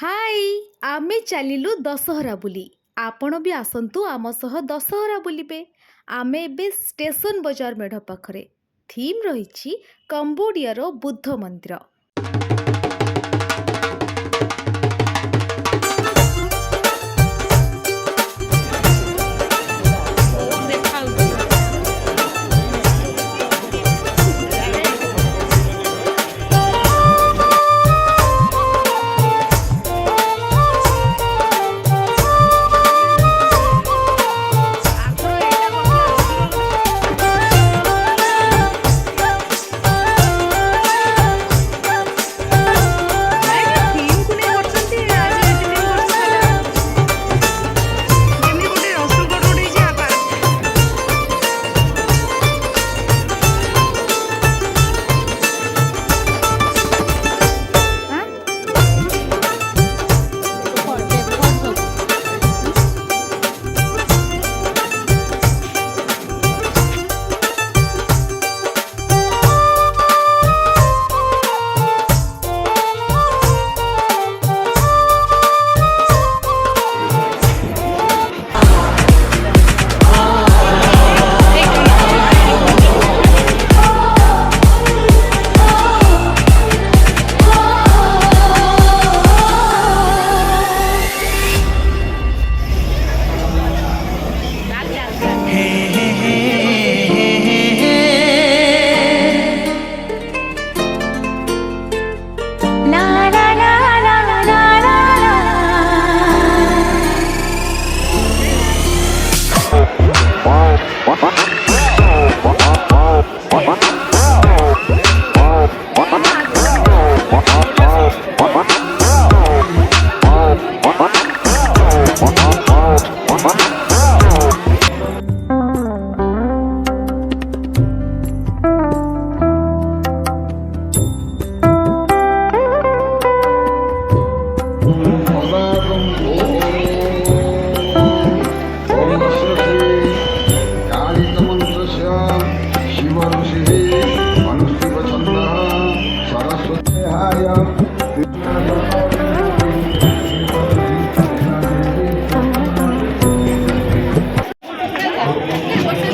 हाय आमे चलिलु दशहरा बुली आपण भी आसंतु आम सह दशहरा बुलिबे। आमे एबे स्टेशन बजार मेढ पाखरे थीम रही कंबोडियार बुद्ध मंदिर।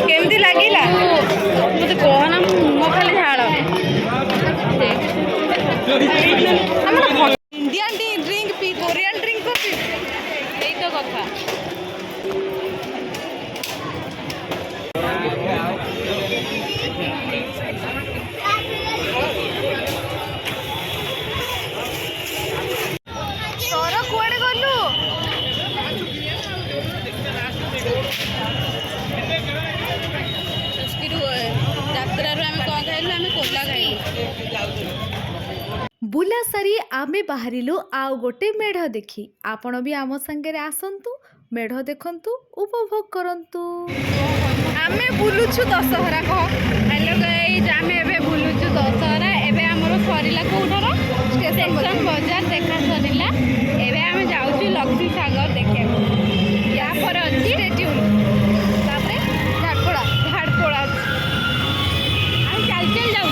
केमती लगिला मुझे कहना मो खाली झाड़ Indian drink P Korean drink को पी यही तो कथा तोर कुआडे गलु बुला सारी आमे बाहरिलु आउ गोटे मेढ़ देखी। आपण भी आम संगे आसंतु मेढ़ देखंतु उपभोग करंतु। आमे बुलुछु दशहरा कह हेलो गाइस आमे एबे बुलुछु दशहरा एबे हमरो सरीला कोठर स्टेशन बाजार देखा सरीला एबे आमे जाउछु लक्ष्मी सागर देखे या पर अछि स्टेट्यून तापरे झाड़कोड़ा हम चल चल जाउ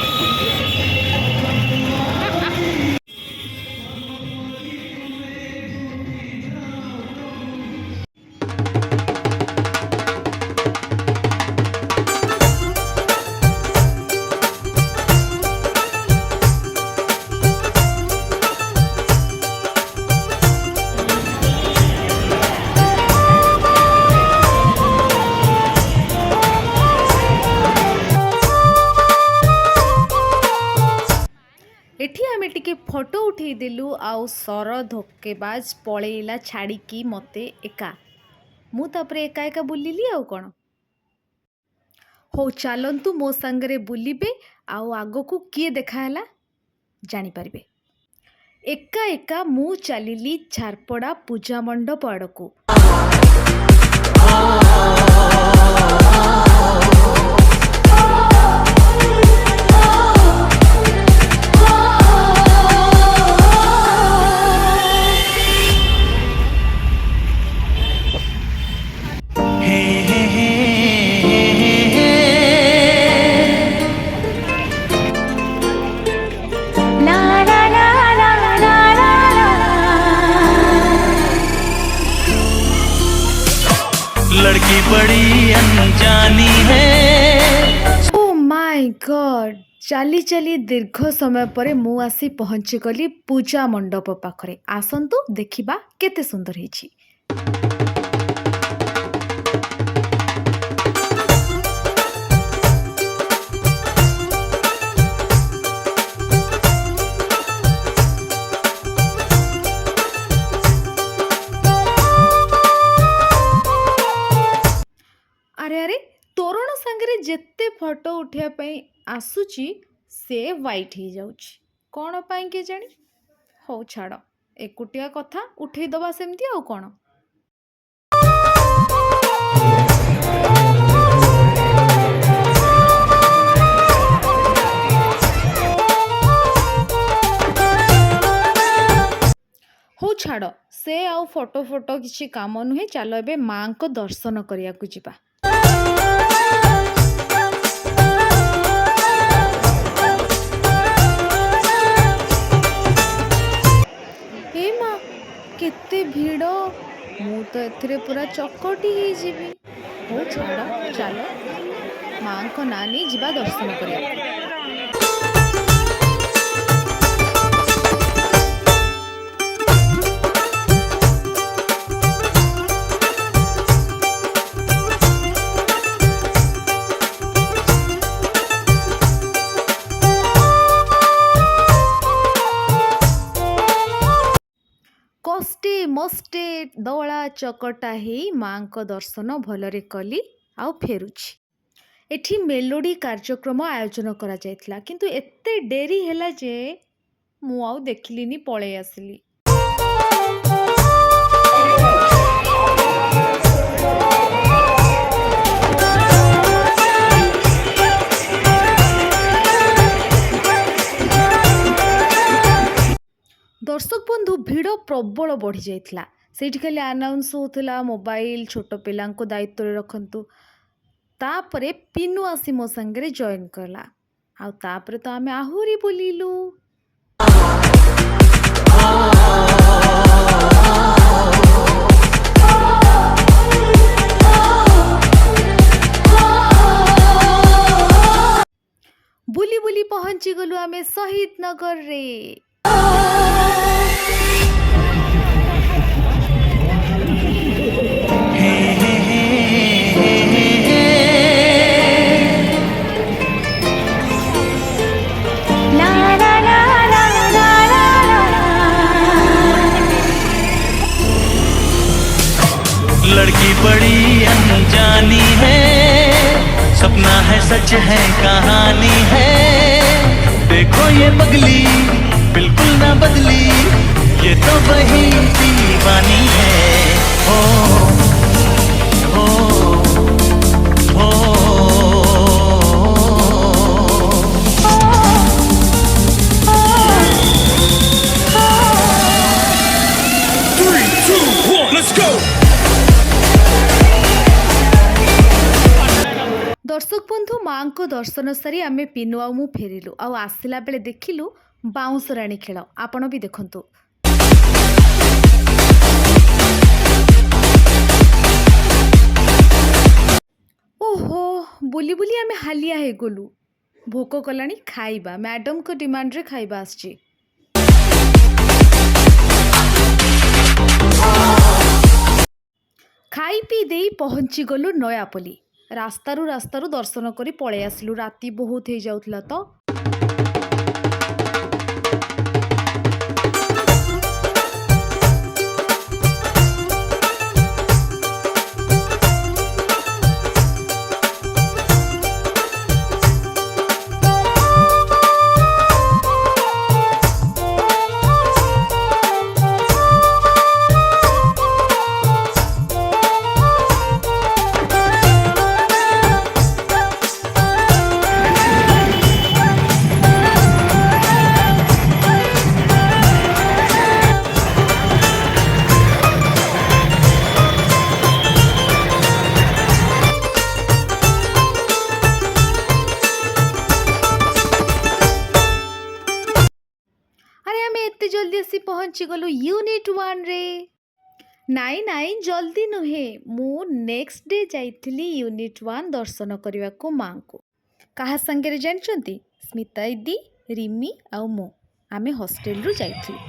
एठी आमे टिके फोटो उठे देलु आउ सर धोकेबाज पळेला छाड़िकी मते एका मु तापरे एका एका बुलिली आउ कोन हो चलंतु मो संगरे बुलिबे आउ आगो को किए देखाला जानी परिबे। एका एका मु चलिली झारपड़ा पूजा मंडप आड़कू। बड़ी अनजानी है। ओ माय गॉड, ଚାଲି ଚାଲି ଦୀର୍ଘ ସମୟ ପରେ ମୁଁ ଆସି ପହଞ୍ଚିଗଲି ପୂଜା ମଣ୍ଡପ ପାଖରେ। ଆସନ୍ତୁ ଦେଖିବା କେତେ ସୁନ୍ଦର ହେଇଛି। ଆରେ ଆରେ, ତୋରଣ ସାଙ୍ଗରେ ଯେତେ ଫଟୋ ଉଠାଇବା ପାଇଁ ଆସୁଛି ସେ ହ୍ୱାଇଟ୍ ହେଇଯାଉଛି, କ'ଣ ପାଇଁ କେଜାଣି? ହଉ ଛାଡ଼, ଏକୁଟିଆ କଥା, ଉଠେଇଦବା ସେମିତି ଆଉ କ'ଣ। ହଉ ଛାଡ଼, ସେ ଆଉ ଫଟୋ ଫଟୋ କିଛି କାମ ନୁହେଁ। ଚାଲ ଏବେ ମାଙ୍କ ଦର୍ଶନ କରିବାକୁ ଯିବା। ଏ ମା, କେତେ ଭିଡ଼! ମୁଁ ତ ଏଥିରେ ପୁରା ଚକଟି ହେଇଯିବି। ହଉ ଛାଡ଼, ଚାଲ ମାଙ୍କ ନାଁ ନେଇ ଯିବା ଦର୍ଶନ କରିବାକୁ। କଷ୍ଟେ ମଷ୍ଟେ ଦଳା ଚକଟା ହେଇ ମାଙ୍କ ଦର୍ଶନ ଭଲରେ କଲି ଆଉ ଫେରୁଛି। ଏଠି ମେଲୋଡ଼ି କାର୍ଯ୍ୟକ୍ରମ ଆୟୋଜନ କରାଯାଇଥିଲା, କିନ୍ତୁ ଏତେ ଡେରି ହେଲା ଯେ ମୁଁ ଆଉ ଦେଖିଲିନି, ପଳେଇ ଆସିଲି। ଦର୍ଶକ ବନ୍ଧୁ, ଭିଡ଼ ପ୍ରବଳ ବଢ଼ିଯାଇଥିଲା। ସେଇଠି ଖାଲି ଆନାଉନ୍ସ ହେଉଥିଲା, ମୋବାଇଲ ଛୋଟ ପିଲାଙ୍କୁ ଦାୟିତ୍ୱରେ ରଖନ୍ତୁ। ତାପରେ ପିନୁ ଆସି ମୋ ସାଙ୍ଗରେ ଜଏନ୍ କଲା, ଆଉ ତାପରେ ତ ଆମେ ଆହୁରି ବୁଲିଲୁ। ବୁଲି ବୁଲି ପହଞ୍ଚିଗଲୁ ଆମେ ଶହୀଦ ନଗରରେ। लड़की बड़ी अनजानी है, सपना है सच है कहानी है। देखो ये पगली बिल्कुल ना बदली, ये तो वही दीवानी है। हो हो हो ଦର୍ଶକ ବନ୍ଧୁ, ମାଙ୍କ ଦର୍ଶନ ସାରି ଆମେ ପିନୁ ଆଉ ମୁଁ ଫେରିଲୁ, ଆଉ ଆସିଲା ବେଳେ ଦେଖିଲୁ ବାଉଁଶରାଣୀ ଖେଳ। ଆପଣ ବି ଦେଖନ୍ତୁ। ଓହୋ, ବୁଲି ବୁଲି ଆମେ ହାଲିଆ ହେଇଗଲୁ। ଭୋକ କଲାଣି, ଖାଇବା। ମ୍ୟାଡ଼ମଙ୍କ ଡିମାଣ୍ଡରେ ଖାଇବା ଆସିଛି। ଖାଇ ପିଇ ଦେଇ ପହଞ୍ଚିଗଲୁ ନୟାପଲ୍ଲୀ। ରାସ୍ତାରୁ ଦର୍ଶନ କରି ପଳେଇ ଆସିଲୁ, ରାତି ବହୁତ ହେଇଯାଉଥିଲା ତ। ଜଲ୍ଦି ଆସି ପହଞ୍ଚିଗଲୁ ୟୁନିଟ୍ 1ରେ। ନାଇଁ ନାଇଁ ଜଲ୍ଦି ନୁହେଁ, ମୁଁ ନେକ୍ସଟ ଡେ ଯାଇଥିଲି ୟୁନିଟ୍ 1 ଦର୍ଶନ କରିବାକୁ ମାଙ୍କୁ। କାହା ସାଙ୍ଗରେ ଜାଣିଛନ୍ତି? ସ୍ମିତା ଦିଦି, ରିମି ଆଉ ମୁଁ। ଆମେ ହଷ୍ଟେଲରୁ ଯାଇଥିଲୁ।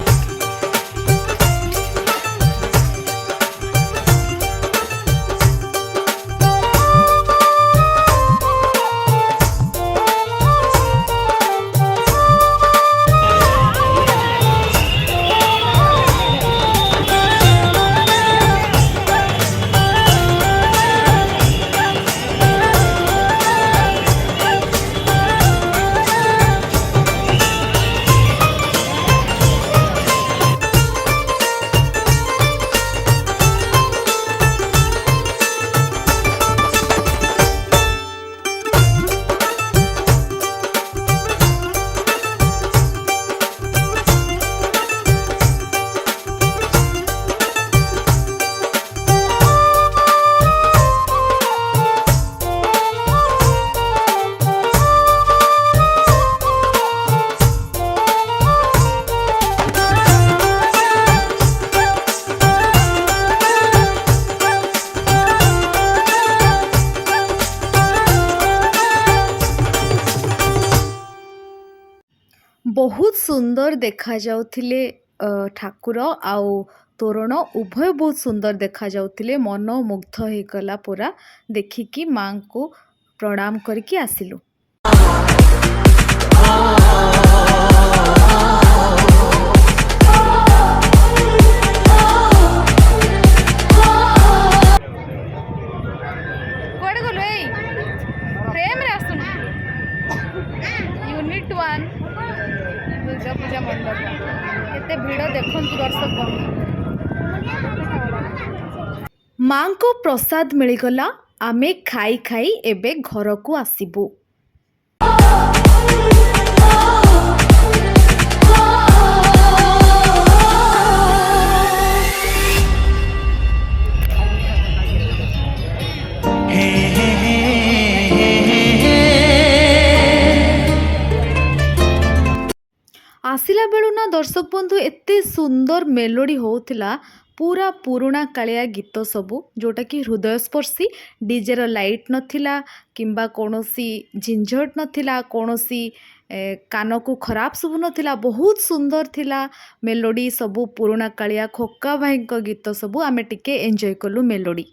ବହୁତ ସୁନ୍ଦର ଦେଖାଯାଉଥିଲେ ଠାକୁର ଆଉ ତୋରଣ ଉଭୟ ବହୁତ ସୁନ୍ଦର ଦେଖାଯାଉଥିଲେ। ମନ ମୁଗ୍ଧ ହେଇଗଲା ପୁରା ଦେଖିକି। ମାଙ୍କୁ ପ୍ରଣାମ କରିକି ଆସିଲୁ। କୁଆଡ଼େ ଗଲୁ? ଏଇ ପ୍ରେମରେ ଆସୁନୁ। ୟୁନିଟ୍ 1 ଦୁର୍ଗା ପୂଜା ମଣ୍ଡପ, କେତେ ଭିଡ଼ ଦେଖନ୍ତୁ ଦର୍ଶକ। ମାଙ୍କୁ ପ୍ରସାଦ ମିଳିଗଲା। ଆମେ ଖାଇ ଖାଇ ଏବେ ଘରକୁ ଆସିବୁ। ଆସିଲା ବେଳୁ ନା ଦର୍ଶକ ବନ୍ଧୁ ଏତେ ସୁନ୍ଦର ମେଲୋଡ଼ି ହେଉଥିଲା। ପୁରା ପୁରୁଣା କାଳିଆ ଗୀତ ସବୁ, ଯେଉଁଟାକି ହୃଦୟସ୍ପର୍ଶୀ। ଡିଜେର ଲାଇଟ୍ ନଥିଲା କିମ୍ବା କୌଣସି ଝିଞ୍ଝଟ ନଥିଲା, କୌଣସି କାନକୁ ଖରାପ ଶୁଭୁ ନଥିଲା। ବହୁତ ସୁନ୍ଦର ଥିଲା ମେଲୋଡ଼ି ସବୁ। ପୁରୁଣା କାଳିଆ ଖୋକା ଭାଇଙ୍କ ଗୀତ ସବୁ। ଆମେ ଟିକେ ଏନ୍ଜୟ କଲୁ ମେଲୋଡ଼ି।